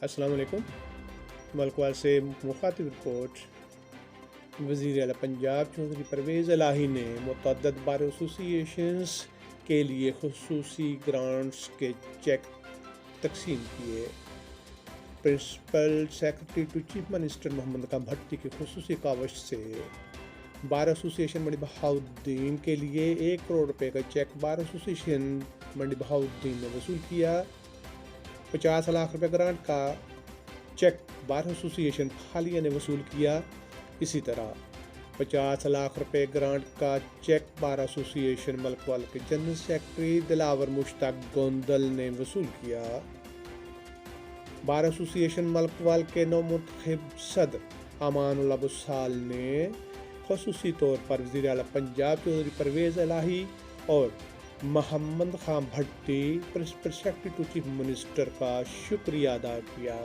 अस्सलाम वालेकुम। मलकवाल से मुखातिब रिपोर्ट। वज़ीर आला पंजाब चौधरी परवेज़ इलाही ने मुतअद्दिद बार एसोसिएशंस के लिए खुसूसी ग्रांट्स के चेक तकसीम किए। Principal secretary to chief minister Mohammad Khan Bhatti की खुसूसी कावश से बार एसोसिएशन मंडी बहाउद्दीन के लिए 1 करोड़ रुपए का चेक बार एसोसिएशन मंडी बहाउद्दीन ने वसूल किया। 50 लाख रुपए ग्रांट का चेक बार एसोसिएशन हालिया ने वसूल किया। इसी तरह 50 लाख रुपए ग्रांट का चेक बार एसोसिएशन मलकवाल के जनरल सेक्रेटरी दिलावर मुश्ताक गोंदल ने वसूल किया। बार एसोसिएशन मलकवाल के नौमुंतखब सदर अमानुल्लाह बुसाल ने खुसूसी तौर पर वज़ीर आला पंजाब चौधरी परवेज़ इलाही और Mohammad Khan Bhatti principal secretary to chief minister का शुक्रिया अदा किया।